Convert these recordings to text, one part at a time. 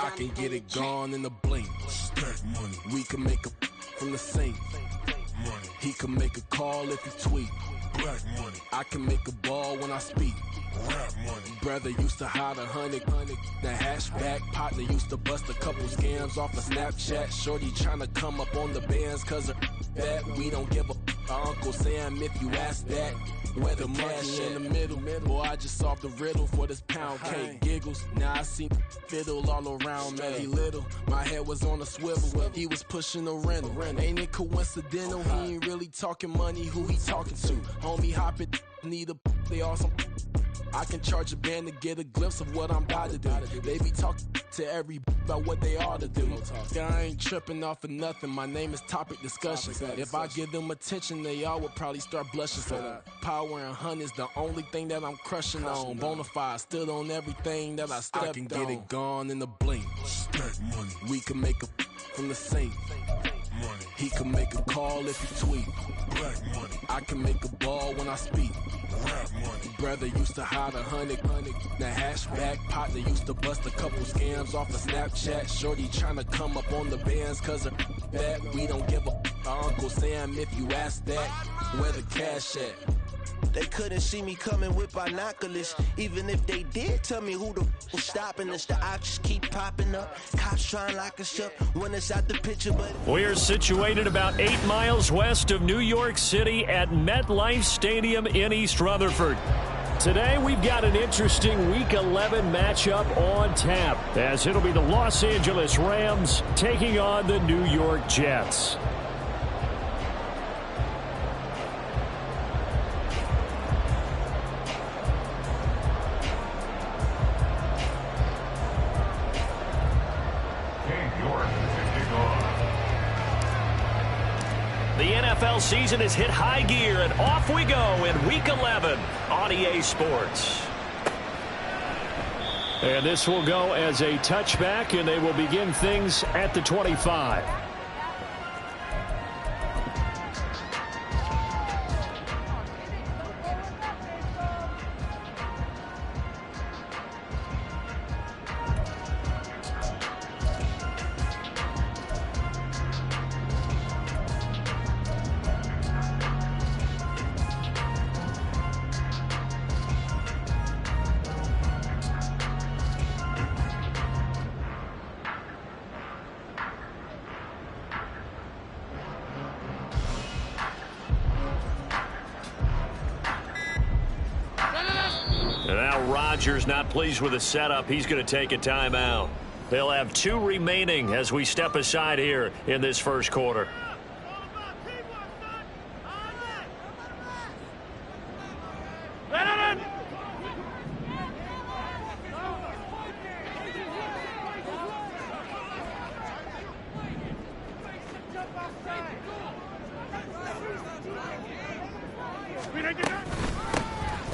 I can get it gone in a blink. Stack money. We can make a from the sink. Money. He can make a call if he tweet. Black money. I can make a ball when I speak. Rap money. Brother used to hide 100. The hashback partner used to bust a couple scams off of Snapchat. Shorty tryna come up on the bands cause of that. We don't give a Uncle Sam if you ask that. Where the money in the middle. Boy, I just solved the riddle for this pound cake. Giggles, now I see fiddle all around me. He little, my head was on a swivel. He was pushing a rental. Ain't it coincidental? He ain't really talking money. Who he talking to? Homie, hop it, need a they awesome. I can charge a band to get a glimpse of what I'm about to do. They be talking to every about what they ought to do. I ain't tripping off of nothing. My name is Topic Discussion. If I give them attention, they all would probably start blushing. So power and hunt is the only thing that I'm crushing on. Bonafide stood on everything that I stepped on. I can get it gone in a blink. Stack money. We can make a from the sink. Money. He can make a call if he tweet. Black money. I can make a ball when I speak. Rap money. Brother used to hide 100. The hashback partner used to bust a couple scams off of Snapchat. Shorty tryna come up on the bands cause of that. We don't give a Uncle Sam if you ask that. Where the cash at? They couldn't see me coming with binoculars. Even if they did tell me who the was stopping us, the options keep popping up. Cops trying to lock us up when it's out the picture, but we're situated about 8 miles west of New York City at MetLife Stadium in East Rutherford. Today we've got an interesting Week 11 matchup on tap, as it'll be the Los Angeles Rams taking on the New York Jets. The NFL season has hit high gear, and off we go in Week 11 on EA Sports. And this will go as a touchback, and they will begin things at the 25. Rodgers not pleased with the setup. He's going to take a timeout. They'll have 2 remaining as we step aside here in this first quarter.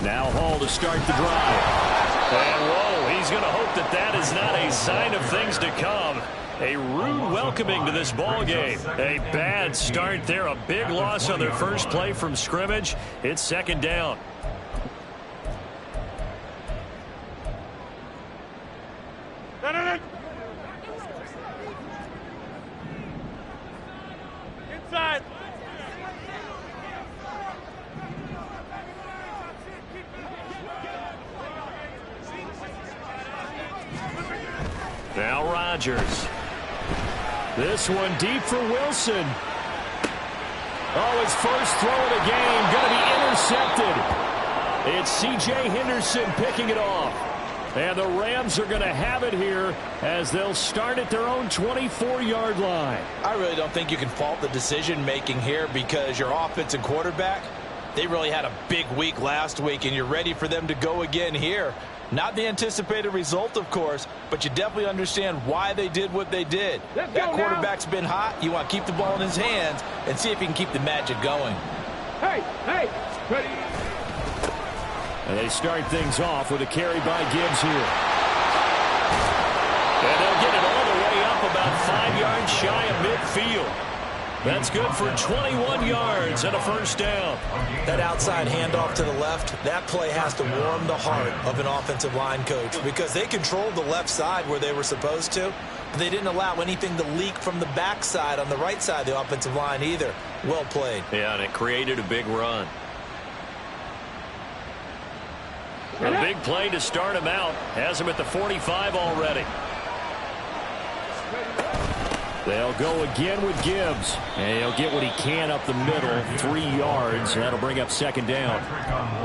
Now Hall to start the drive. And whoa, he's going to hope that that is not a sign of things to come. A rude welcoming to this ball game. A bad start there. A big loss on their first play from scrimmage. It's second down. Inside. Now Rodgers. This one deep for Wilson. Oh, his first throw of the game going to be intercepted. It's C.J. Henderson picking it off. And the Rams are going to have it here as they'll start at their own 24-yard line. I really don't think you can fault the decision-making here because your offense and quarterback, they really had a big week last week, and you're ready for them to go again here. Not the anticipated result, of course, but you definitely understand why they did what they did. That quarterback's been hot. You want to keep the ball in his hands and see if he can keep the magic going. Hey, ready. And they start things off with a carry by Gibbs here. And they'll get it all the way up about 5 yards shy of midfield. That's good for 21 yards and a first down. That outside handoff to the left, that play has to warm the heart of an offensive line coach because they controlled the left side where they were supposed to. But they didn't allow anything to leak from the backside on the right side of the offensive line either. Well played. Yeah, and it created a big run. A big play to start him out. Has him at the 45 already. They'll go again with Gibbs. And he'll get what he can up the middle, 3 yards. And that'll bring up second down.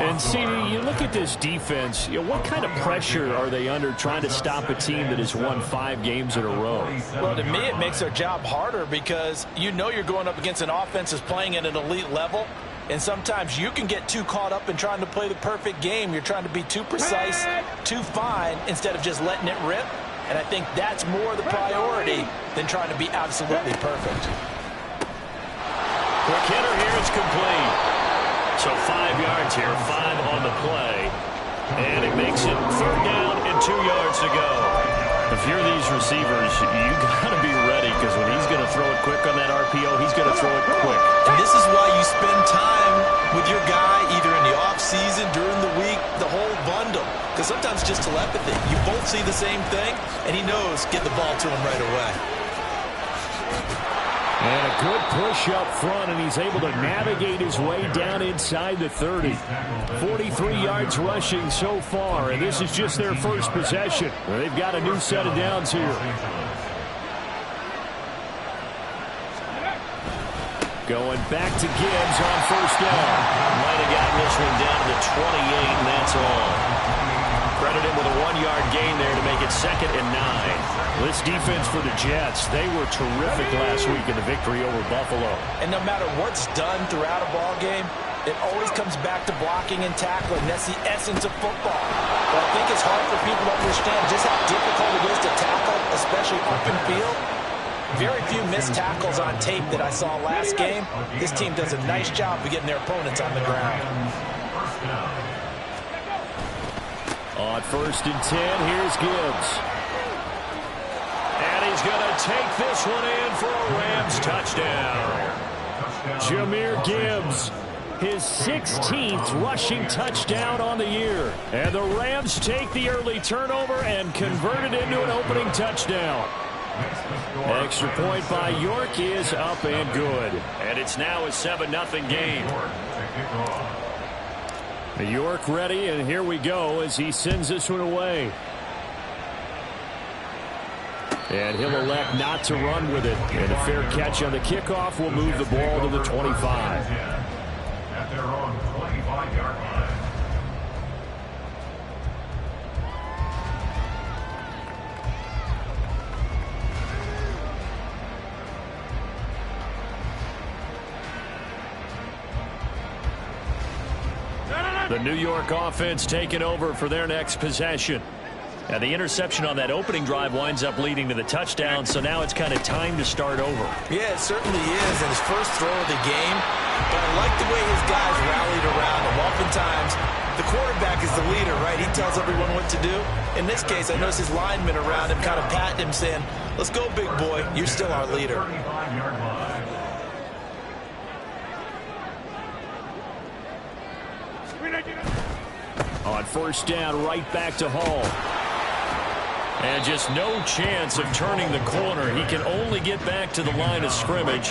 And see, you look at this defense, what kind of pressure are they under trying to stop a team that has won 5 games in a row? Well, to me, it makes their job harder because you know you're going up against an offense that's playing at an elite level. And sometimes you can get too caught up in trying to play the perfect game. You're trying to be too precise, too fine, instead of just letting it rip. And I think that's more the priority than trying to be absolutely perfect. Quick hitter here, it's complete. So 5 yards here, 5 on the play. And it makes it 3rd down and 2 yards to go. If you're these receivers, you got to be ready because when he's going to throw it quick on that RPO, he's going to throw it quick. And this is why you spend time with your guy either in the offseason, during the week, the whole bundle. Because sometimes just telepathy. You both see the same thing, and he knows get the ball to him right away. And a good push up front, and he's able to navigate his way down inside the 30. 43 yards rushing so far, and this is just their first possession. They've got a new set of downs here. Going back to Gibbs on first down. Might have gotten this one down to the 28, and that's all. Credit him with a 1-yard gain there to make it 2nd and 9. This defense for the Jets, they were terrific last week in the victory over Buffalo. And no matter what's done throughout a ball game, it always comes back to blocking and tackling. That's the essence of football. But I think it's hard for people to understand just how difficult it is to tackle, especially open field. Very few missed tackles on tape that I saw last game. This team does a nice job of getting their opponents on the ground. On 1st and 10, here's Gibbs. And he's going to take this one in for a Rams touchdown. Jahmyr Gibbs, his 16th rushing touchdown on the year. And the Rams take the early turnover and convert it into an opening touchdown. Extra point by York is up and good. And it's now a 7-0 game. York ready, and here we go as he sends this one away. And he'll elect not to run with it. And a fair catch on the kickoff will move the ball to the 25. At their own 25-yard line. The New York offense taking over for their next possession. And the interception on that opening drive winds up leading to the touchdown, so now it's kind of time to start over. Yeah, it certainly is, and his first throw of the game. But I like the way his guys rallied around him. Oftentimes, the quarterback is the leader, right? He tells everyone what to do. In this case, I noticed his linemen around him kind of patting him, saying, let's go, big boy. You're still our leader. On first down, right back to Hall. And just no chance of turning the corner. He can only get back to the line of scrimmage.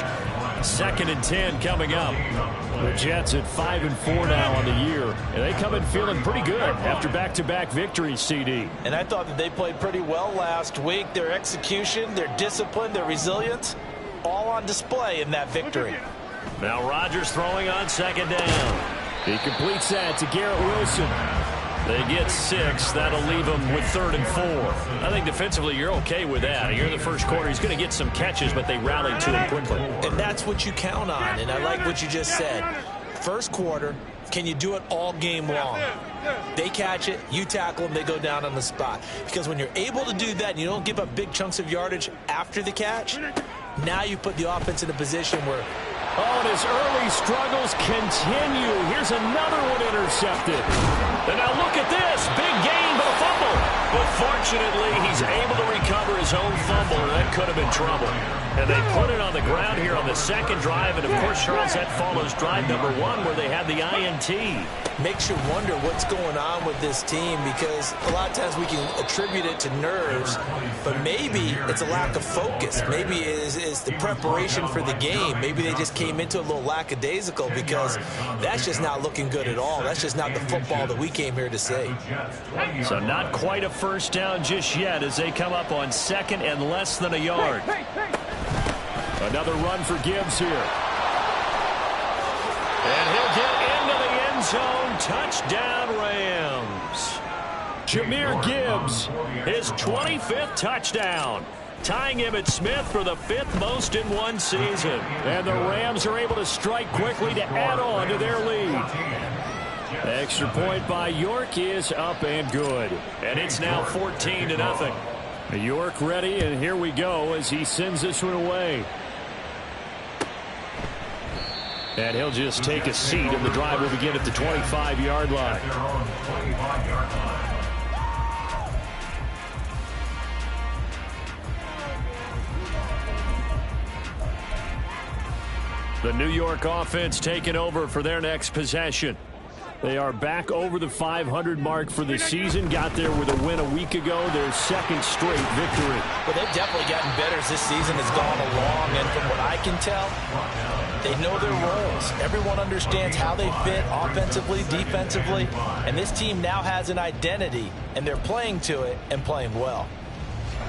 2nd and 10 coming up. The Jets at 5-4 now on the year. And they come in feeling pretty good after back-to-back victories, CD. And I thought that they played pretty well last week. Their execution, their discipline, their resilience, all on display in that victory. Now Rodgers throwing on 2nd down. He completes that to Garrett Wilson. They get 6. That'll leave them with 3rd and 4. I think defensively you're okay with that. You're in the first quarter. He's going to get some catches, but they rallied to him quickly. And that's what you count on, and I like what you just said. First quarter, can you do it all game long? They catch it, you tackle them, they go down on the spot. Because when you're able to do that and you don't give up big chunks of yardage after the catch, now you put the offense in a position where and his early struggles continue. Here's another one intercepted. And now look at this. Big gain, but a fumble. Before Fortunately, he's able to recover his own fumble, and that could have been trouble. And they put it on the ground here on the second drive, and of course, Charles, that follows drive number 1 where they had the INT. Makes you wonder what's going on with this team, because a lot of times we can attribute it to nerves, but maybe it's a lack of focus. Maybe it's the preparation for the game. Maybe they just came into a little lackadaisical, because that's just not looking good at all. That's just not the football that we came here to see. So not quite a first down just yet as they come up on second and less than a yard. Another run for Gibbs here. And he'll get into the end zone. Touchdown, Rams. Jahmyr Gibbs, his 25th touchdown, tying Emmitt Smith for the 5th most in one season. And the Rams are able to strike quickly to add on to their lead. Extra point by York is up and good. And it's now 14-0. York ready, and here we go as he sends this one away. And he'll just take a seat, and the drive will begin at the 25-yard line. The New York offense taking over for their next possession. They are back over the 500 mark for the season. Got there with a win a week ago, their second straight victory. Well, they've definitely gotten better as this season has gone along, and from what I can tell, they know their roles. Everyone understands how they fit offensively, defensively, and this team now has an identity, and they're playing to it and playing well.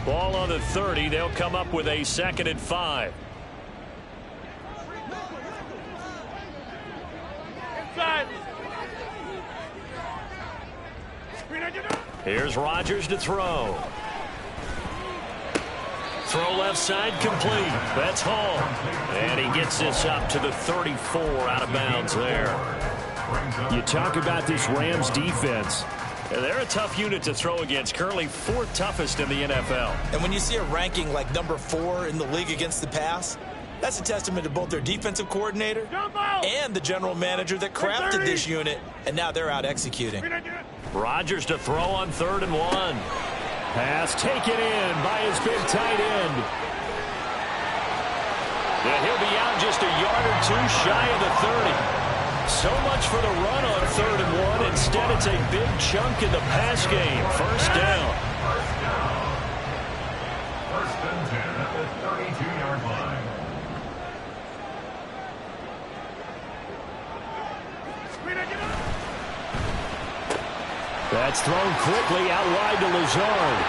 Ball on the 30. They'll come up with a 2nd and 5. Inside. Here's Rodgers to throw. Throw left side complete. That's Hall. And he gets this up to the 34 out of bounds there. You talk about this Rams defense. They're a tough unit to throw against. Currently 4th toughest in the NFL. And when you see a ranking like number 4 in the league against the pass, that's a testament to both their defensive coordinator and the general manager that crafted this unit, and now they're out executing. Rodgers to throw on 3rd and 1. Pass taken in by his big tight end. And he'll be out just a yard or 2 shy of the 30. So much for the run on 3rd and 1. Instead, it's a big chunk in the pass game. First down. First and 10 at the 32-yard line. That's thrown quickly out wide to Lazard.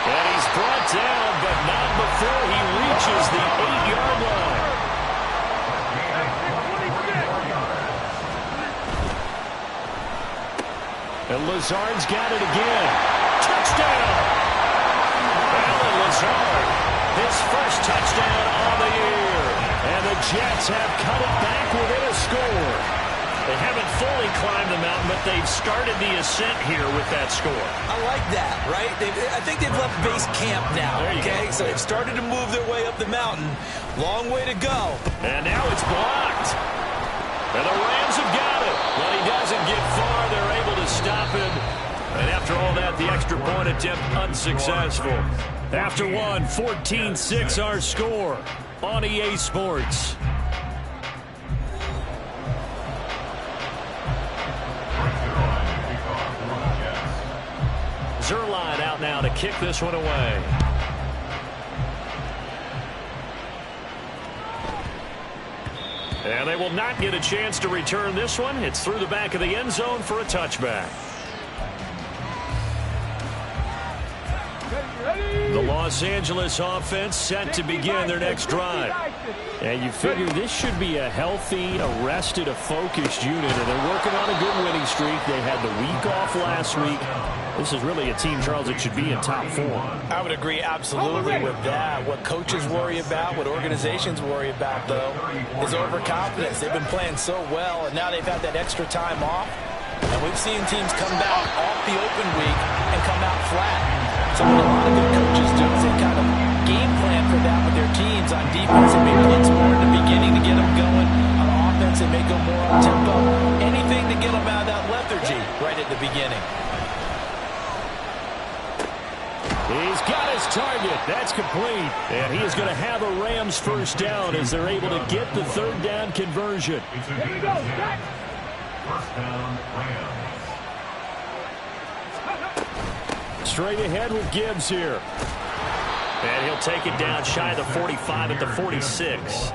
And he's brought down, but not before he reaches the 8-yard line. And Lazard's got it again. Touchdown! Alan Lazard, his first touchdown on the year. And the Jets have cut it back within a score. They haven't fully climbed the mountain, but they've started the ascent here with that score. I like that, right? I think they've left base camp now, okay? So they've started to move their way up the mountain. Long way to go. And now it's blocked. And the Rams have got it. Well, he doesn't get far. They're able to stop him. And after all that, the extra point attempt unsuccessful. After one, 14-6 our score on EA Sports. Zuerlein out now to kick this one away. And they will not get a chance to return this one. It's through the back of the end zone for a touchback. The Los Angeles offense set to begin their next drive. And you figure this should be a healthy, a rested, a focused unit. And they're working on a good winning streak. They had the week off last week. This is really a team, Charles, that should be in top 4. I would agree absolutely with that. What coaches worry about, what organizations worry about, though, is overconfidence. They've been playing so well, and now they've had that extra time off. And we've seen teams come out off the open week and come out flat. So what a lot of good coaches do is they kind of game plan for that with their teams. On defense, they may blitz more in the beginning to get them going. On offense, they may go more on tempo. Anything to get them out of that lethargy right at the beginning. He's got his target. That's complete. And he is going to have a Rams first down as they're able to get the third down conversion. Here we go. First down, Rams. Straight ahead with Gibbs here. And he'll take it down shy of the 45 at the 46.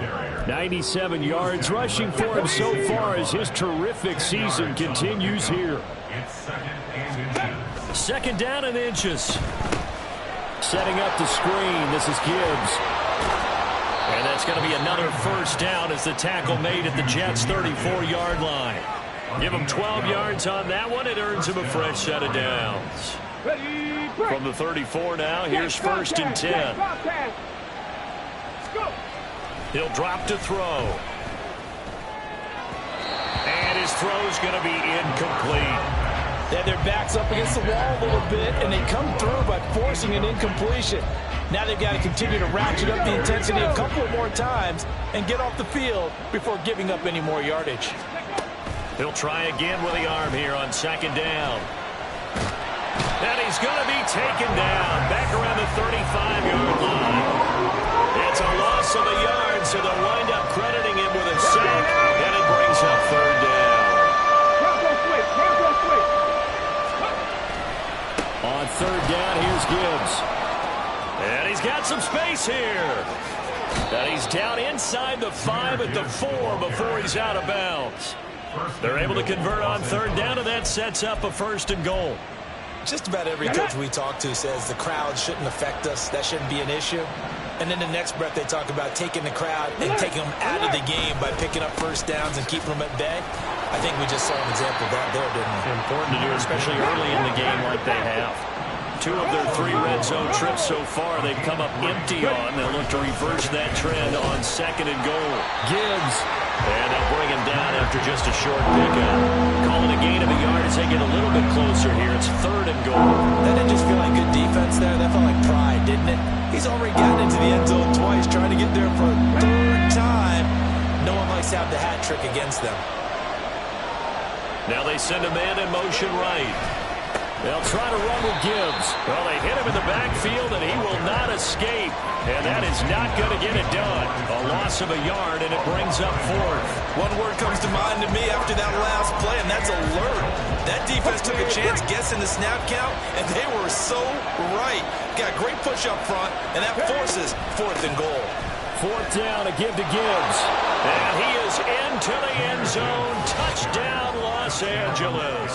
97 yards rushing for him so far as his terrific season continues here. It's second and inches. 2nd down and inches. Setting up the screen. This is Gibbs. And that's going to be another first down as the tackle made at the Jets' 34-yard line. Give him 12 yards on that one. It earns him a fresh set of downs. From the 34 now, here's 1st and 10. He'll drop to throw. And his throw's going to be incomplete. They have their backs up against the wall a little bit, and they come through by forcing an incompletion. Now they've got to continue to ratchet up the intensity a couple more times and get off the field before giving up any more yardage. He'll try again with the arm here on 2nd down. And he's going to be taken down back around the 35-yard line. It's a loss of a yard, so they'll wind up crediting him with a sack, and it brings up 3rd down. On 3rd down, here's Gibbs. And he's got some space here. And he's down inside the 5 at the 4 before he's out of bounds. They're able to convert on 3rd down, and that sets up a 1st and goal. Just about every coach we talk to says the crowd shouldn't affect us. That shouldn't be an issue. And then the next breath they talk about taking the crowd and taking them out of the game by picking up first downs and keeping them at bay. I think we just saw an example of that there, didn't we? Important to do, especially early in the game like they have. 2 of their 3 red zone trips so far they've come up empty on. They'll look to reverse that trend on 2nd and goal. Gibbs. And they'll bring him down after just a short pickup. Calling a gain of a yard as they get a little bit closer here. It's 3rd and goal. That didn't just feel like good defense there. That felt like pride, didn't it? He's already gotten into the end zone twice, trying to get there for a 3rd time. No one likes to have the hat trick against them. Now they send a man in motion right. They'll try to run with Gibbs. Well, they hit him in the backfield, and he will not escape. And that is not going to get it done. A loss of a yard, and it brings up 4th. One word comes to mind to me after that last play, and that's alert. That defense took a chance guessing the snap count, and they were so right. Got great push up front, and that forces 4th and goal. 4th down to give to Gibbs. And he is into the end zone. Touchdown, Los Angeles.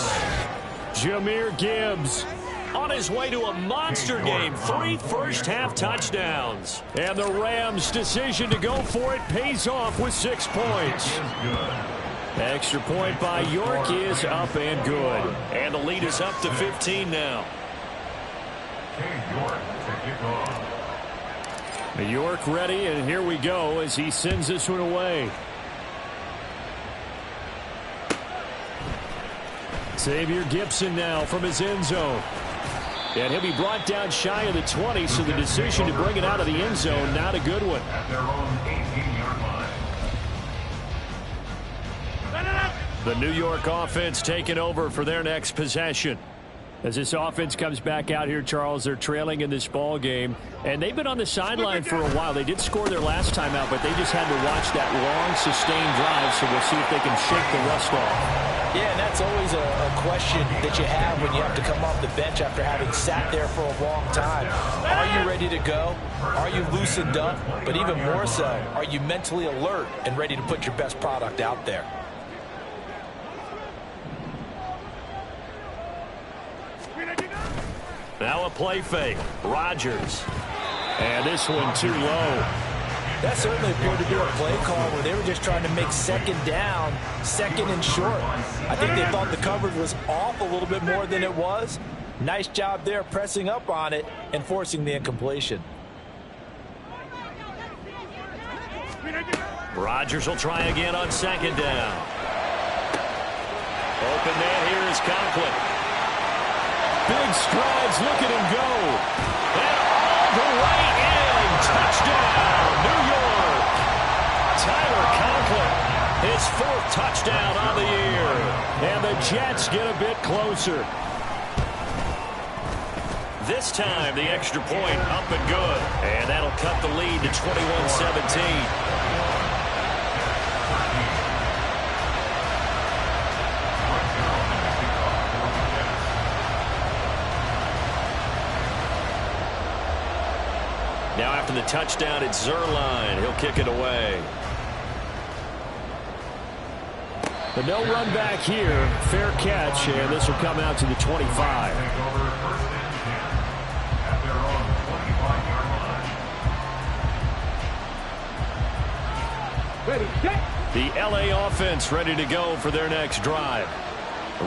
Jahmyr Gibbs on his way to a monster game. 3 first-half touchdowns. And the Rams' decision to go for it pays off with 6 points. Extra point by York is up and good. And the lead is up to 15 now. York ready, and here we go as he sends this one away. Xavier Gipson now from his end zone. And he'll be brought down shy of the 20, so the decision to bring it out of the end zone, not a good one. At their own 18-yard line. The New York offense taking over for their next possession. As this offense comes back out here, Charles, they're trailing in this ball game. And they've been on the sideline for a while. They did score their last time out, but they just had to watch that long, sustained drive, so we'll see if they can shake the rust off. Yeah, and that's always a question that you have when you have to come off the bench after having sat there for a long time. Are you ready to go? Are you loosened up? But even more so, are you mentally alert and ready to put your best product out there? Now a play fake. Rodgers. And this one too low. That certainly appeared to be a play call where they were just trying to make 2nd down, 2nd and short. I think they thought the coverage was off a little bit more than it was. Nice job there pressing up on it and forcing the incompletion. Rodgers will try again on 2nd down. Open man here is Conklin. Big strides, look at him go. And all the way in. Touchdown, New York. Tyler Conklin, his 4th touchdown on the year. And the Jets get a bit closer. This time, the extra point up and good. And that'll cut the lead to 21-17. Now after the touchdown, it's Zuerlein. He'll kick it away. But no run back here. Fair catch, and this will come out to the 25. The LA offense ready to go for their next drive.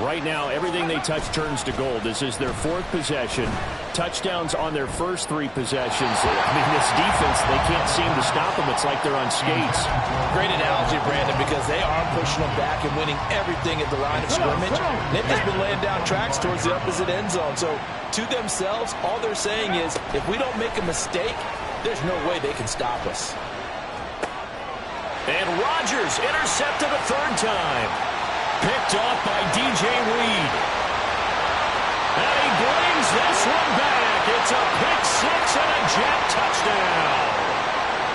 Right now, everything they touch turns to gold. This is their fourth possession. Touchdowns on their first three possessions. I mean, this defense, they can't seem to stop them. It's like they're on skates. Great analogy, Brandon, because they are pushing them back and winning everything at the line of scrimmage. They've just been laying down tracks towards the opposite end zone. So, to themselves, all they're saying is, if we don't make a mistake, there's no way they can stop us. And Rodgers intercepted a third time. Picked off by DJ Reed. And he brings this one back. It's a pick six and a jet touchdown.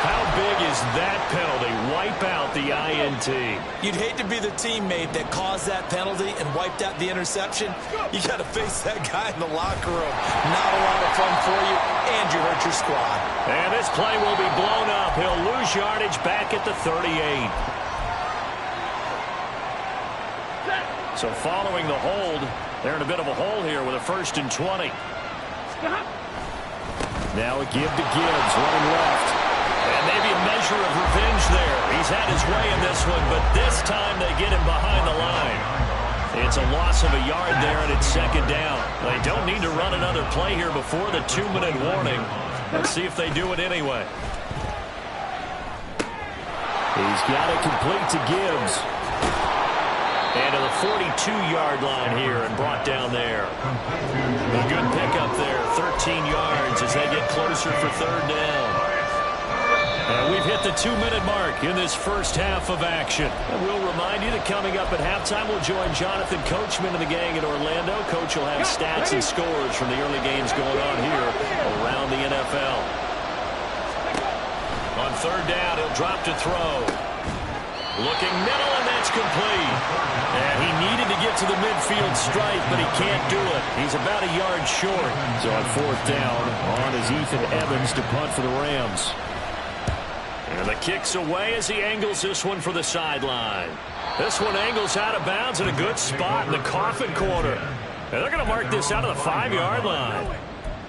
How big is that penalty? Wipe out the INT. You'd hate to be the teammate that caused that penalty and wiped out the interception. You got to face that guy in the locker room. Not a lot of fun for you, and you hurt your squad. And this play will be blown up. He'll lose yardage back at the 38. So following the hold, they're in a bit of a hole here with a 1st and 20. Now a give to Gibbs, running left. And maybe a measure of revenge there. He's had his way in this one, but this time they get him behind the line. It's a loss of a yard there, and it's 2nd down. They don't need to run another play here before the 2-minute warning. Let's see if they do it anyway. He's got it complete to Gibbs. And to the 42-yard line here and brought down there. A good pickup there, 13 yards as they get closer for 3rd down. And we've hit the 2-minute mark in this first half of action. And we'll remind you that coming up at halftime, we'll join Jonathan Coachman and the gang in Orlando. Coach will have stats and scores from the early games going on here around the NFL. On 3rd down, he'll drop to throw. Looking middle, and that's complete. And he needed to get to the midfield stripe, but he can't do it. He's about a yard short. So on 4th down, on is Ethan Evans to punt for the Rams. And the kick's away as he angles this one for the sideline. This one angles out of bounds in a good spot in the coffin corner. And they're going to mark this out of the 5-yard line.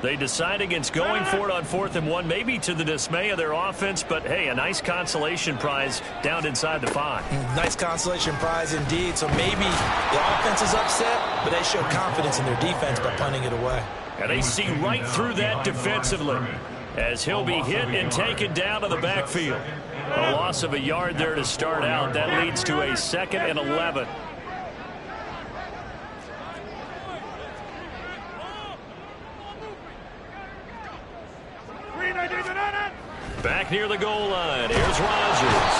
They decide against going for it on 4th and 1, maybe to the dismay of their offense, but hey, a nice consolation prize down inside the 5. Nice consolation prize indeed. So maybe the offense is upset, but they show confidence in their defense by punting it away. And they see right through that defensively as he'll be hit and taken down to the backfield. A loss of a yard there to start out. That leads to a 2nd and 11. Back near the goal line. Here's Rodgers.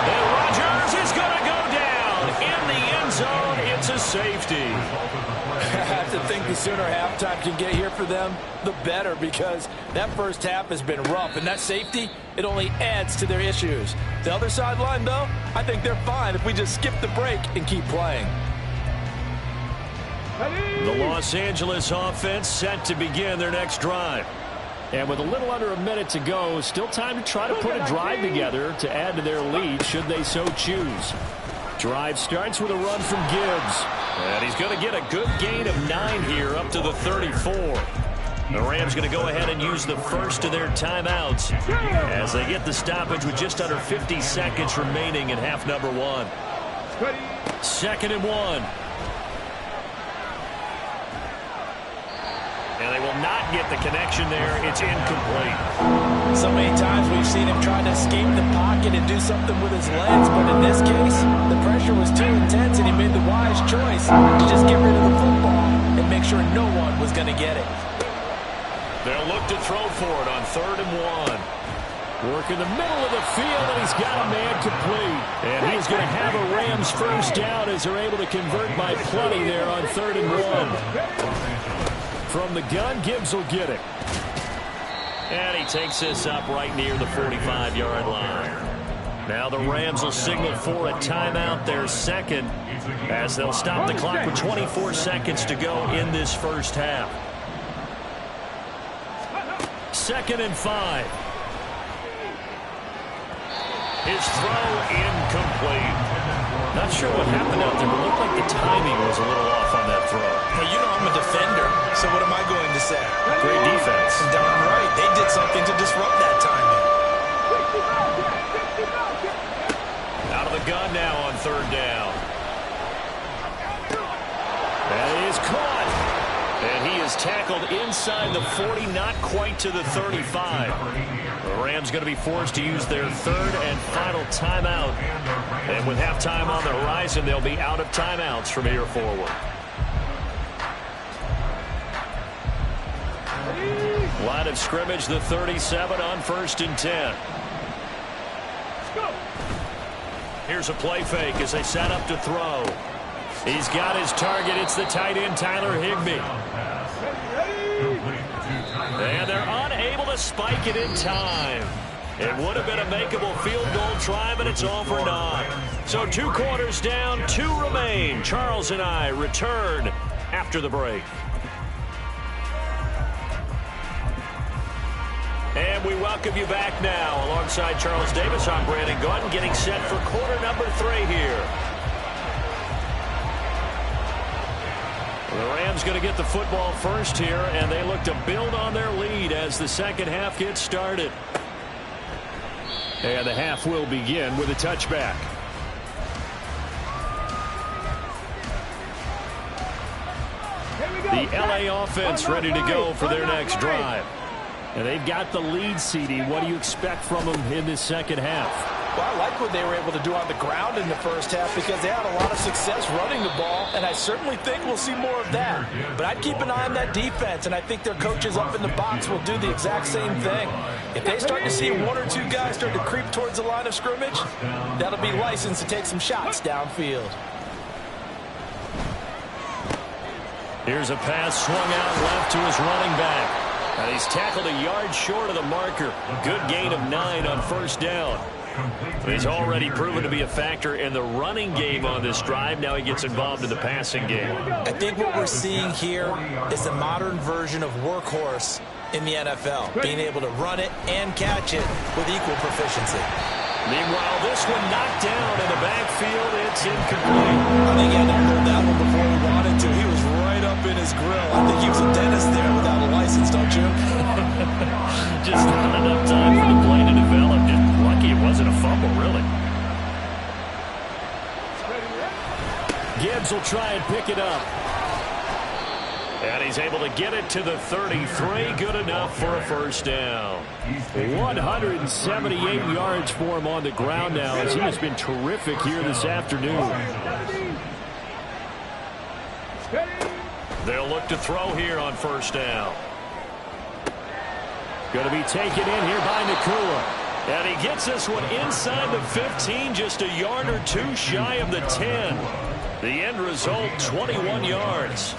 And Rodgers is going to go down in the end zone. It's a safety. I have to think the sooner halftime can get here for them, the better, because that first half has been rough. And that safety, it only adds to their issues. The other sideline, though, I think they're fine if we just skip the break and keep playing. The Los Angeles offense set to begin their next drive. And with a little under a minute to go, still time to try to put a drive together to add to their lead should they so choose. Drive starts with a run from Gibbs. And he's going to get a good gain of 9 here up to the 34. The Rams going to go ahead and use the first of their timeouts as they get the stoppage with just under 50 seconds remaining in half number 1. 2nd and 1. And they will not get the connection there. It's incomplete. So many times we've seen him try to escape the pocket and do something with his legs, but in this case, the pressure was too intense and he made the wise choice to just get rid of the football and make sure no one was going to get it. They'll look to throw for it on 3rd and 1. Work in the middle of the field, and he's got a man complete. And he's going to have a Rams first down as they're able to convert by plenty there on 3rd and 1. From the gun, Gibbs will get it. And he takes this up right near the 45-yard line. Now the Rams will signal for a timeout, their second, as they'll stop the clock with 24 seconds to go in this first half. 2nd and 5. His throw incomplete. Not sure what happened out there, but it looked like the timing was a little off on that throw. Well, you know I'm a defender, so what am I going to say? Great defense. Darn right. They did something to disrupt that timing. Out of the gun now on 3rd down. That is caught. And he is tackled inside the 40, not quite to the 35. The Rams going to be forced to use their 3rd and final timeout. And with halftime on the horizon, they'll be out of timeouts from here forward. Line of scrimmage, the 37 on 1st and 10. Here's a play fake as they set up to throw. He's got his target. It's the tight end, Tyler Higbee. And they're unable to spike it in time. It would have been a makeable field goal try, but it's all for naught. So 2 quarters down, 2 remain. Charles and I return after the break. And we welcome you back now. Alongside Charles Davis, I'm Brandon Gaudin, getting set for quarter number 3 here. The Rams going to get the football first here, and they look to build on their lead as the second half gets started. And the half will begin with a touchback. The LA offense ready to go for their next drive. And they've got the lead, CD. What do you expect from them in this second half? Well, I like what they were able to do on the ground in the first half because they had a lot of success running the ball, and I certainly think we'll see more of that. But I'd keep an eye on that defense, and I think their coaches up in the box will do the exact same thing. If they start to see 1 or 2 guys start to creep towards the line of scrimmage, that'll be licensed to take some shots downfield. Here's a pass swung out left to his running back. And he's tackled a yard short of the marker. Good gain of 9 on 1st down. He's already proven to be a factor in the running game on this drive. Now he gets involved in the passing game. I think what we're seeing here is a modern version of workhorse in the NFL, being able to run it and catch it with equal proficiency. Meanwhile, this one knocked down in the backfield. It's incomplete. I think he had to hold that one before he wanted to. He was right up in his grill. I think he was a dentist there without a license, don't you? Just not enough time for the play to develop. Just lucky it wasn't a fumble, really. Gibbs will try and pick it up. And he's able to get it to the 33. Good enough for a 1st down. 178 yards for him on the ground now, as he has been terrific here this afternoon. They'll look to throw here on 1st down. Going to be taken in here by Nakua. And he gets this one inside the 15, just a yard or 2 shy of the 10. The end result, 21 yards.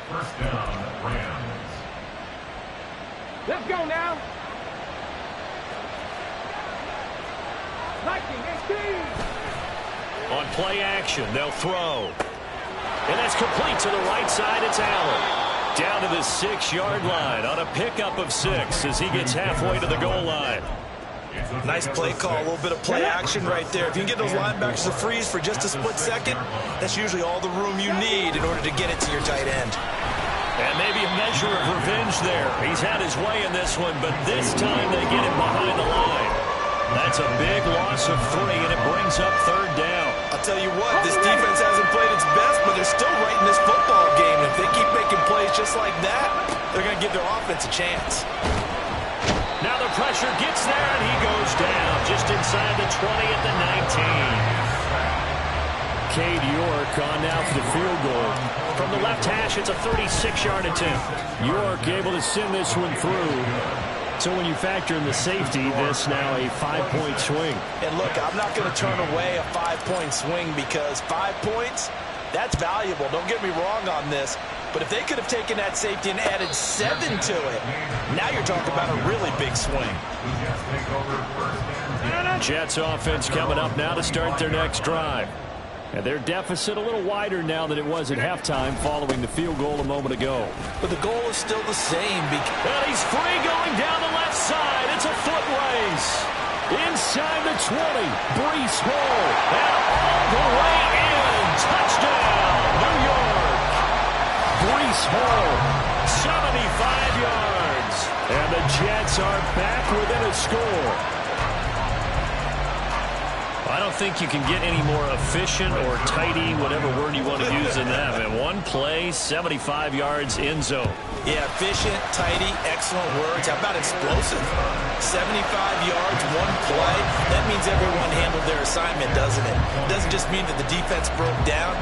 1st down, Rams. Let's go now. 19-18. On play action, they'll throw. And that's complete to the right side. It's Allen. Down to the 6-yard line on a pickup of 6 as he gets halfway to the goal line. Nice play call, a little bit of play action right there. If you can get those linebackers to freeze for just a split second, that's usually all the room you need in order to get it to your tight end. And maybe a measure of revenge there. He's had his way in this one, but this time they get him behind the line. That's a big loss of 3, and it brings up 3rd down. I'll tell you what, this defense hasn't played its best, but they're still right in this football game. If they keep making plays just like that, they're going to give their offense a chance. Now the pressure gets there, and he goes down just inside the 20 at the 19. Cade York on now for the field goal. From the left hash, it's a 36-yard attempt. York able to send this one through. So when you factor in the safety, this now a 5-point swing. And look, I'm not going to turn away a 5-point swing because 5 points, that's valuable. Don't get me wrong on this. But if they could have taken that safety and added 7 to it, now you're talking about a really big swing. Jets offense coming up now to start their next drive. And their deficit a little wider now than it was at halftime following the field goal a moment ago. But the goal is still the same. And he's free going down the left side. It's a foot race. Inside the 20. Breece Hall. And all the way in. Touchdown, New York. Breece Hall, 75 yards. And the Jets are back within a score. I don't think you can get any more efficient or tidy, whatever word you want to use in that. And one play, 75 yards, end zone. Yeah, efficient, tidy, excellent words. How about explosive? 75 yards, one play. That means everyone handled their assignment, doesn't it? It doesn't just mean that the defense broke down.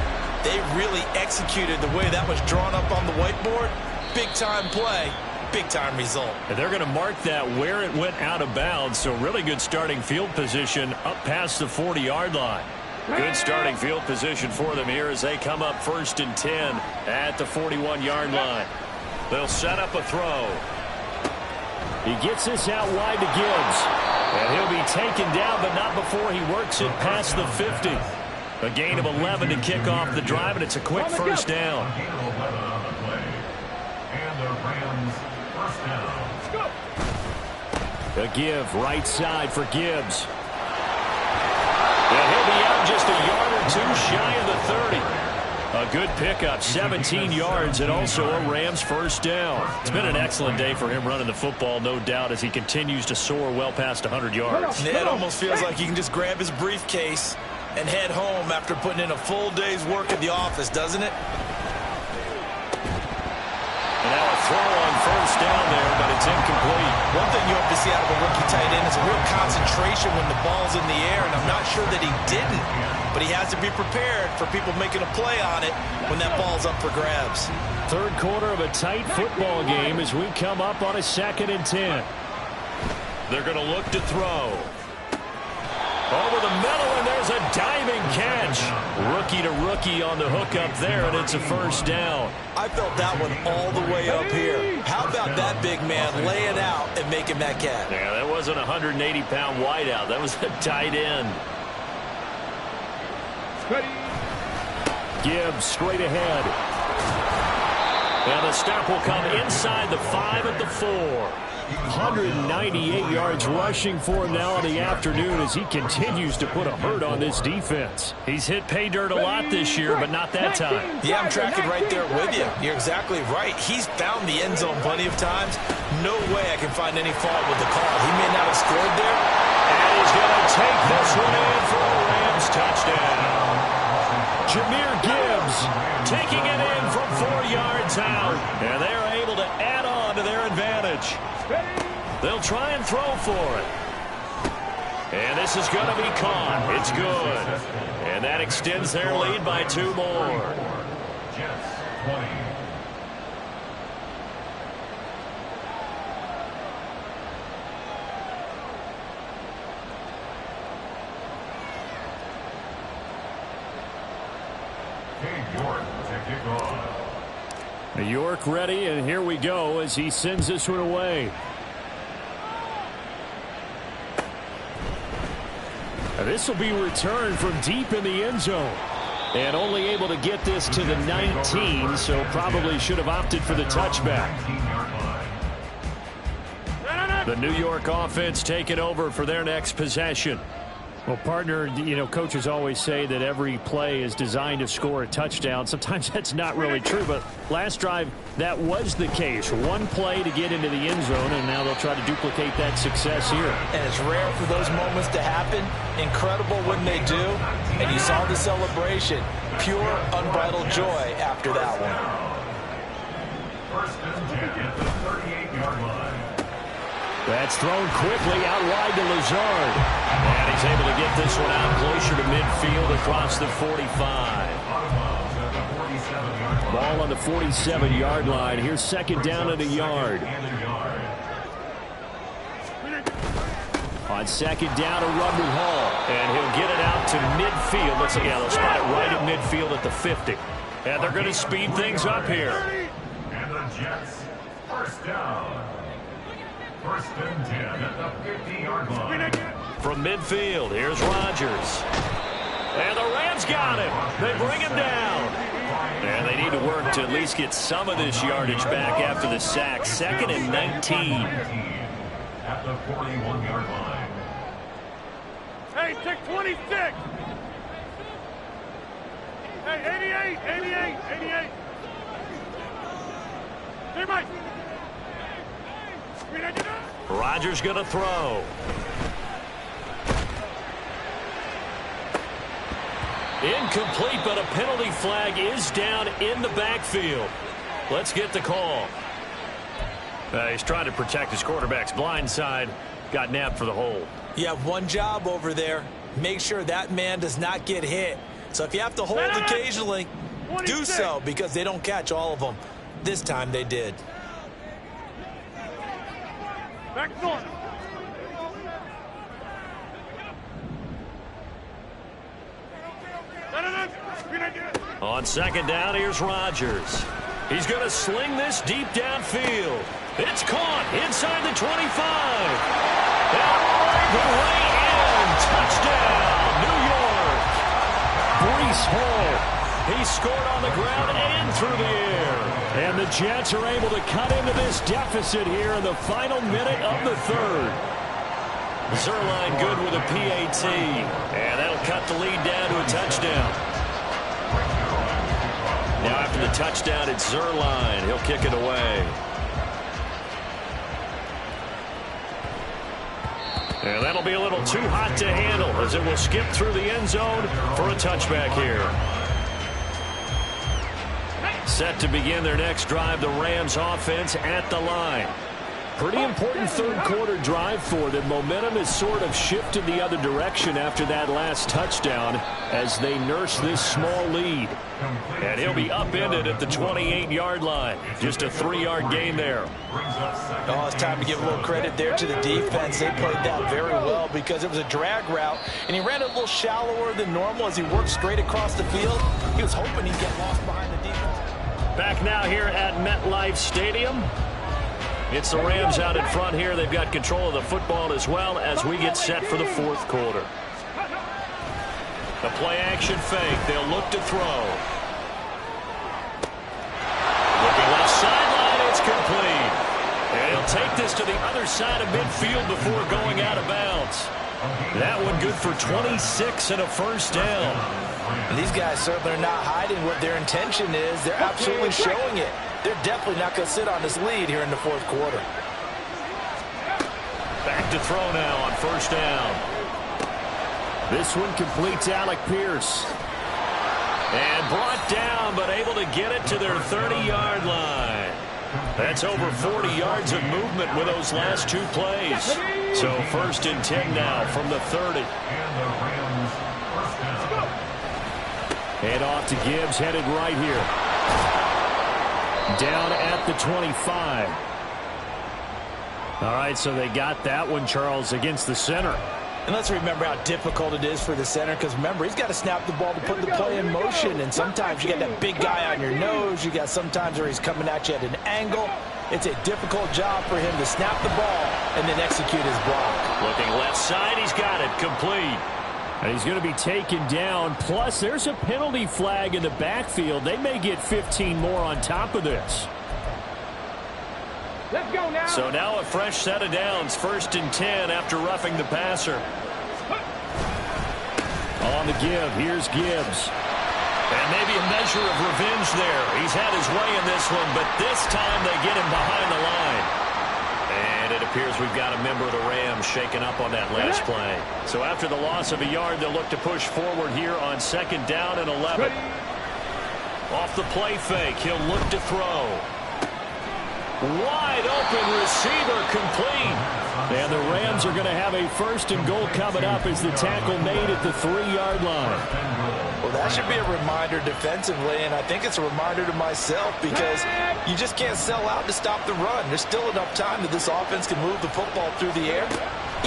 They really executed the way that was drawn up on the whiteboard. Big-time play. Big-time result. And they're going to mark that where it went out of bounds, so really good starting field position up past the 40-yard line. Good starting field position for them here as they come up 1st and 10 at the 41-yard line. They'll set up a throw. He gets this out wide to Gibbs. And he'll be taken down, but not before he works it past the 50. A gain of 11 to kick off the drive, and it's a quick first down. A give right side for Gibbs. And he'll be out just a yard or two shy of the 30. A good pickup, 17 yards, and also a Rams first down. It's been an excellent day for him running the football, no doubt, as he continues to soar well past 100 yards. It almost feels like he can just grab his briefcase and head home after putting in a full day's work at the office, doesn't it? And now a throw on first down there, but it's incomplete. One thing you hope to see out of a rookie tight end is a real concentration when the ball's in the air, and I'm not sure that he didn't. But he has to be prepared for people making a play on it when that ball's up for grabs. Third quarter of a tight football game as we come up on a 2nd and 10. They're going to look to throw. Over the middle, and there's a diving catch. Rookie to rookie on the hook up there, and it's a first down. I felt that one all the way up here. How about that big man laying out and making that catch? Yeah, that wasn't a 180-pound wideout. That was a tight end. Gibbs straight ahead. And the stop will come inside the 5 at the 4. 198 yards rushing for him now in the afternoon as he continues to put a hurt on this defense. He's hit pay dirt a lot this year, but not that time. Yeah, I'm tracking right there with you. You're exactly right. He's found the end zone plenty of times. No way I can find any fault with the call. He may not have scored there. And he's going to take this one in for a Rams touchdown. Jahmyr Gibbs taking it in from 4 yards out. And they're able to add on to their advantage. They'll try and throw for it. And this is going to be caught. It's good. And that extends their lead by 2 more. Jets 20. New York ready, and here we go as he sends this one away. And this will be returned from deep in the end zone. And only able to get this to the 19, so probably should have opted for the touchback. The New York offense taking over for their next possession. Well, partner, you know, coaches always say that every play is designed to score a touchdown. Sometimes that's not really true, but last drive, that was the case. One play to get into the end zone, and now they'll try to duplicate that success here. And it's rare for those moments to happen. Incredible when they do. And you saw the celebration. Pure, unbridled joy after that one. First and 10 at the 38-yard line. That's thrown quickly out wide to Lazard. And he's able to get this one out closer to midfield across the 45. Ball on the 47-yard line. Here's second down and a yard. On second down, a run with Hall. And he'll get it out to midfield. Let's see, they'll spot it right at midfield at the 50. And they're going to speed things up here. Jets. First down. First and 10 at the 50-yard line. From midfield, here's Rodgers. And the Rams got him. They bring him down. And they need to work to at least get some of this yardage back after the sack. 2nd and 19. At the 41-yard line. Hey, take 26. Hey, 88. Hey, Mike. Rodgers going to throw. Incomplete, but a penalty flag is down in the backfield. Let's get the call. He's trying to protect his quarterback's blind side. Got nabbed for the hold. You have one job over there. Make sure that man does not get hit. So if you have to hold occasionally, do so, because they don't catch all of them. This time they did. Back on. On 2nd down, here's Rodgers. He's going to sling this deep downfield. It's caught inside the 25. And all the way in. Touchdown, New York. Breece Hall. He scored on the ground and through the air. And the Jets are able to cut into this deficit here in the final minute of the 3rd. Zuerlein good with a PAT. And that'll cut the lead down to a touchdown. Now after the touchdown, it's Zuerlein. He'll kick it away. And that'll be a little too hot to handle as it will skip through the end zone for a touchback here. Set to begin their next drive, the Rams offense at the line. Pretty important 3rd quarter drive for them. Momentum has sort of shifted the other direction after that last touchdown as they nurse this small lead. And he'll be upended at the 28-yard line. Just a 3-yard gain there. Oh, it's time to give a little credit there to the defense. They played that very well because it was a drag route, and he ran a little shallower than normal as he worked straight across the field. He was hoping he'd get lost behind the defense. Back now here at MetLife Stadium. It's the Rams out in front here. They've got control of the football as well as we get set for the 4th quarter. The play-action fake. They'll look to throw. Looking left sideline. It's complete. And he'll take this to the other side of midfield before going out of bounds. That one good for 26 and a first down. And these guys certainly are not hiding what their intention is. They're absolutely showing it. They're definitely not going to sit on this lead here in the 4th quarter. Back to throw now on first down. This one completes Alec Pierce. And brought down, but able to get it to their 30-yard line. That's over 40 yards of movement with those last 2 plays. So 1st and 10 now from the 30. Head off to Gibbs, headed right here. Down at the 25. All right, so they got that one, Charles, against the center. And let's remember how difficult it is for the center, because remember, he's got to snap the ball to put the play in motion, and sometimes you got that big guy on your nose. You got sometimes where he's coming at you at an angle. It's a difficult job for him to snap the ball and then execute his block. Looking left side, he's got it complete. And he's going to be taken down. Plus, there's a penalty flag in the backfield. They may get 15 more on top of this. Let's go now. So now a fresh set of downs. 1st and 10 after roughing the passer. On the give, here's Gibbs. And maybe a measure of revenge there. He's had his way in this one, but this time they get him behind the line. And it appears we've got a member of the Rams shaken up on that last play. So after the loss of a yard, they'll look to push forward here on 2nd down and 11. Off the play fake, he'll look to throw. Wide open receiver complete. And the Rams are going to have a 1st and goal coming up as the tackle made at the 3-yard line. Well, that should be a reminder defensively, and I think it's a reminder to myself, because you just can't sell out to stop the run. There's still enough time that this offense can move the football through the air,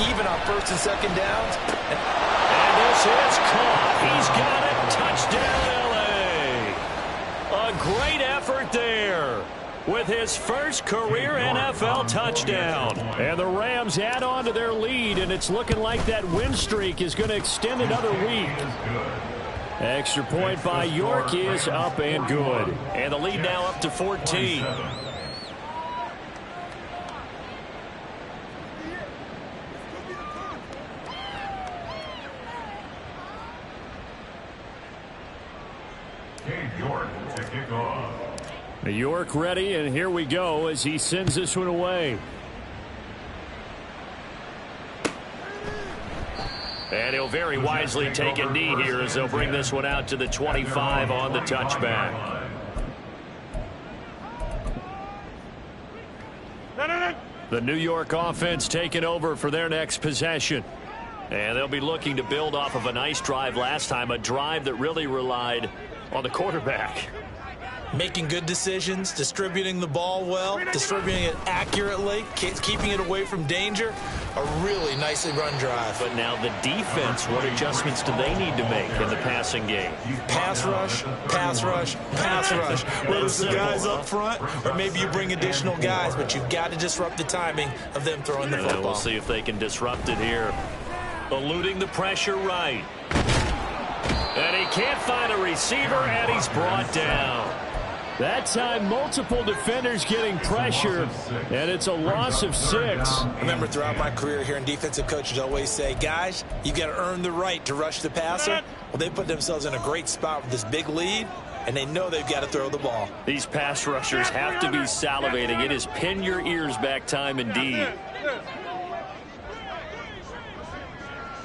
even on 1st and 2nd downs. And this is caught. He's got it. Touchdown, L.A. A great effort there. with his first career NFL touchdown. And the Rams add on to their lead, and it's looking like that win streak is going to extend another week. Extra point by York is up and good. And the lead now up to 14. York to kick off. York ready, and here we go as he sends this one away. And he'll very wisely take a knee here as they'll bring this one out to the 25 on the touchback. The New York offense taking over for their next possession. And they'll be looking to build off of a nice drive last time, a drive that really relied on the quarterback. Making good decisions, distributing the ball well, distributing it accurately, keeping it away from danger. A really nicely run drive. But now the defense, what adjustments do they need to make in the passing game? Pass rush, pass rush, pass rush. Whether it's the guys up front or maybe you bring additional guys, but you've got to disrupt the timing of them throwing the football. We'll see if they can disrupt it here. Eluding the pressure right. And he can't find a receiver, and he's brought down. That time, multiple defenders getting pressure, and it's a loss of 6. Remember, throughout my career here in defensive coaches always say, guys, you got to earn the right to rush the passer. Well, they put themselves in a great spot with this big lead, and they know they've got to throw the ball. These pass rushers have to be salivating. It is pin your ears back time indeed.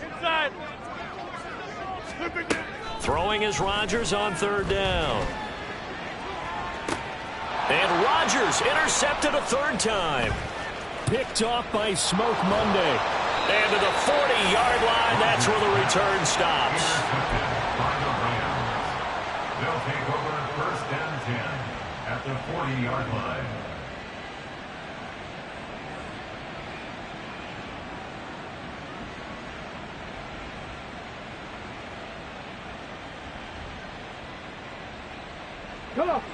Inside. Throwing is Rodgers on 3rd down. And Rodgers intercepted a 3rd time. Picked off by Smoke Monday. And to the 40-yard line, that's where the return stops. They'll take over 1st and 10 at the 40-yard line.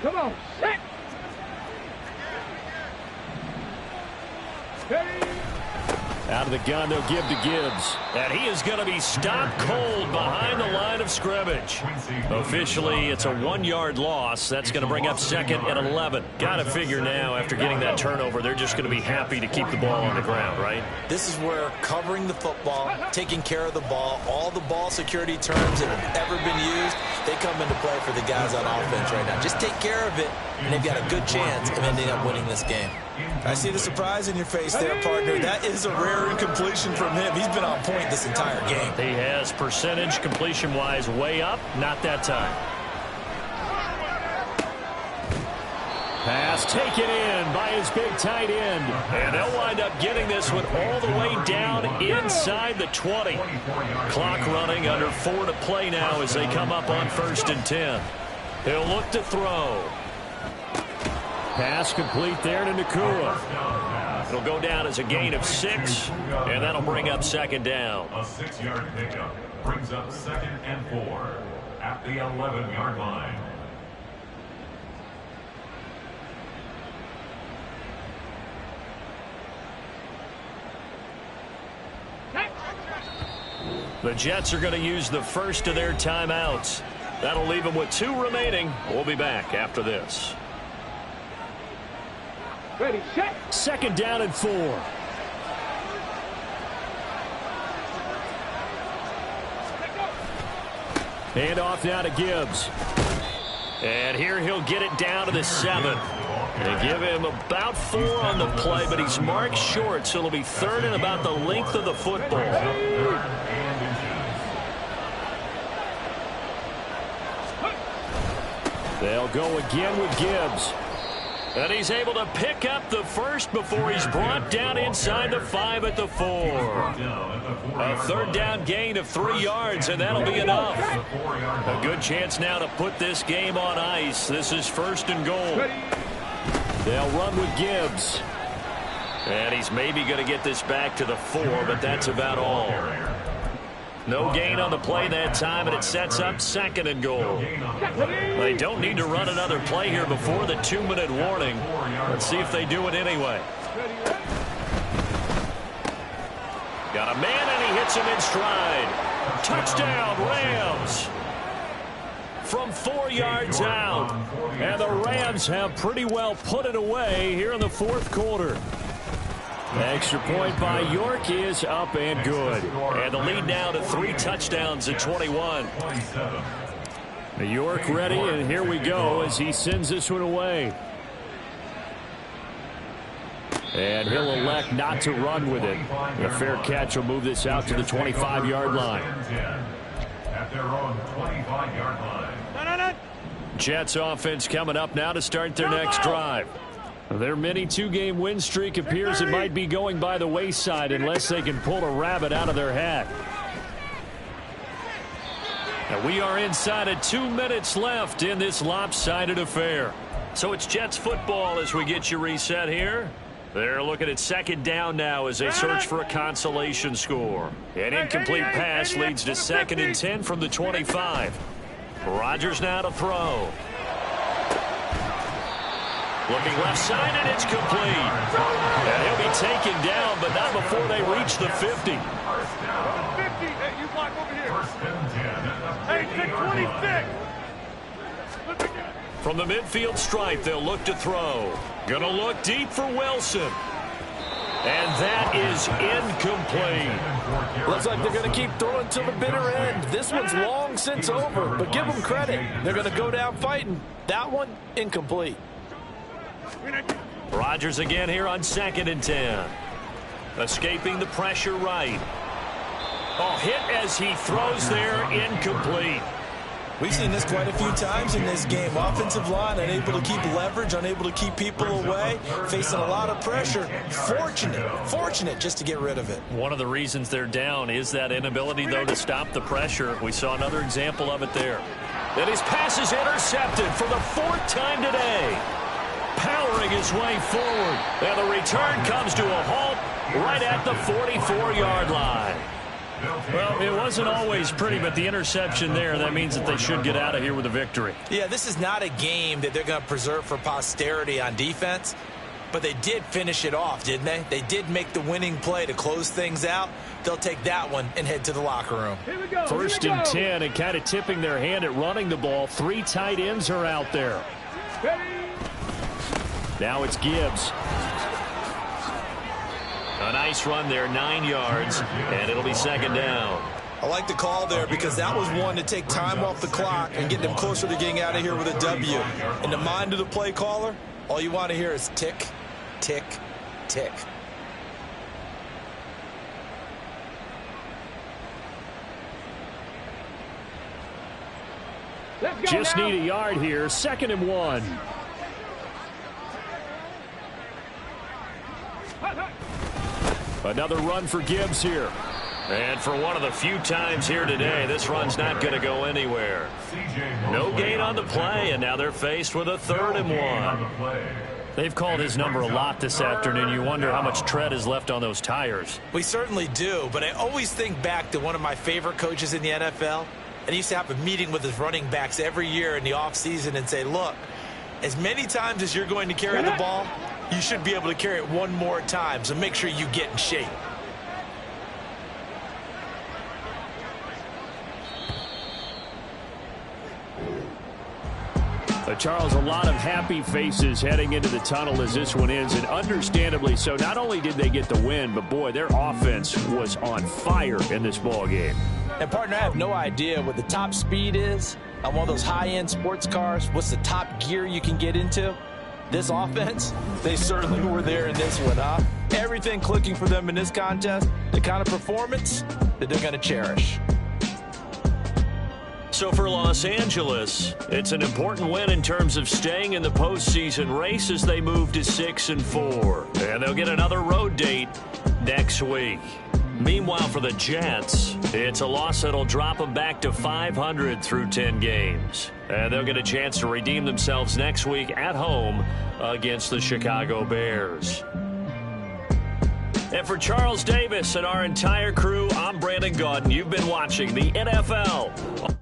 Come on, set. Out of the gun, they'll give to Gibbs. And he is going to be stopped cold behind the line of scrimmage. Officially, it's a 1-yard loss. That's going to bring up 2nd and 11. Got to figure now, after getting that turnover, they're just going to be happy to keep the ball on the ground, right? This is where covering the football, taking care of the ball, all the ball security terms that have ever been used, they come into play for the guys on offense right now. Just take care of it, and they've got a good chance of ending up winning this game. I see the surprise in your face there, partner. That is a rare incompletion from him. He's been on point this entire game. He has percentage completion-wise way up. Not that time. Pass taken in by his big tight end. And they'll wind up getting this one all the way down inside the 20. Clock running, under 4 to play now as they come up on 1st and 10. He'll look to throw. Pass complete there to Nakua. It'll go down as a gain of 6, and that'll bring up 2nd down. A 6-yard pickup brings up 2nd and 4 at the 11-yard line. The Jets are going to use the first of their timeouts. That'll leave them with 2 remaining. We'll be back after this. Ready, set. 2nd down and 4. Hand off now to Gibbs. And here he'll get it down to the 7. They give him about 4 on the play, but he's marked short, so it'll be 3rd and about the length of the football. They'll go again with Gibbs. And he's able to pick up the first before he's brought down inside the 5 at the 4. A 3rd down gain of 3 yards, and that'll be enough. A good chance now to put this game on ice. This is 1st and goal. They'll run with Gibbs. And he's maybe going to get this back to the 4, but that's about all. No gain on the play that time, and it sets up 2nd and goal. They don't need to run another play here before the 2-minute warning. Let's see if they do it anyway. Got a man, and he hits him in stride. Touchdown, Rams. From 4 yards out. And the Rams have pretty well put it away here in the 4th quarter. The extra point by York is up and good. And the lead now to 3 touchdowns at 21. York ready, and here we go as he sends this one away. And he'll elect not to run with it. A fair catch will move this out to the 25-yard line. At their own 25-yard line. Jets offense coming up now to start their next drive. Their mini 2-game win streak appears it might be going by the wayside unless they can pull a rabbit out of their hat. And we are inside of 2 minutes left in this lopsided affair. So it's Jets football as we get you reset here. They're looking at 2nd down now as they search for a consolation score. An incomplete pass leads to 2nd and 10 from the 25. Rodgers now to throw. Looking left side, and it's complete. And he'll be taken down, but not before they reach the 50. 50. Hey, you block over here. Hey, 26. From the midfield stripe, they'll look to throw. Gonna look deep for Wilson. And that is incomplete. Looks like they're going to keep throwing till the bitter end. This one's long since over, but give them credit. They're going to go down fighting. That one, incomplete. Rodgers again here on 2nd and 10. Escaping the pressure right. Oh, hit as he throws there, incomplete. We've seen this quite a few times in this game. Offensive line unable to keep leverage, unable to keep people away, facing a lot of pressure. Fortunate just to get rid of it. One of the reasons they're down is that inability, though, to stop the pressure. We saw another example of it there. And his pass is intercepted for the 4th time today. Powering his way forward. And the return comes to a halt right at the 44-yard line. Well, it wasn't always pretty, but the interception there, that means that they should get out of here with a victory. Yeah, this is not a game that they're going to preserve for posterity on defense, but they did finish it off, didn't they? They did make the winning play to close things out. They'll take that one and head to the locker room. Here we go. 1st and 10, and kind of tipping their hand at running the ball. 3 tight ends are out there. Now it's Gibbs. A nice run there, 9 yards, and it'll be 2nd down. I like the call there because that was one to take time off the clock and get them closer to getting out of here with a W. In the mind of the play caller, all you want to hear is tick, tick, tick. Just need a yard here, 2nd and 1. Another run for Gibbs here. And for one of the few times here today, this run's not going to go anywhere. No gain on the play, and now they're faced with a 3rd and 1. They've called his number a lot this afternoon. You wonder how much tread is left on those tires. We certainly do, but I always think back to one of my favorite coaches in the NFL. And he used to have a meeting with his running backs every year in the offseason and say, look, as many times as you're going to carry the ball, you should be able to carry it one more time, so make sure you get in shape. Charles, a lot of happy faces heading into the tunnel as this one ends, and understandably so. Not only did they get the win, but boy, their offense was on fire in this ball game. And partner, I have no idea what the top speed is on one of those high-end sports cars. What's the top gear you can get into? This offense, they certainly were there in this one, huh? Everything clicking for them in this contest, the kind of performance that they're going to cherish. So for Los Angeles, it's an important win in terms of staying in the postseason race as they move to 6-4. And they'll get another road date next week. Meanwhile, for the Jets, it's a loss that'll drop them back to 500 through 10 games. And they'll get a chance to redeem themselves next week at home against the Chicago Bears. And for Charles Davis and our entire crew, I'm Brandon Gaudin. You've been watching the NFL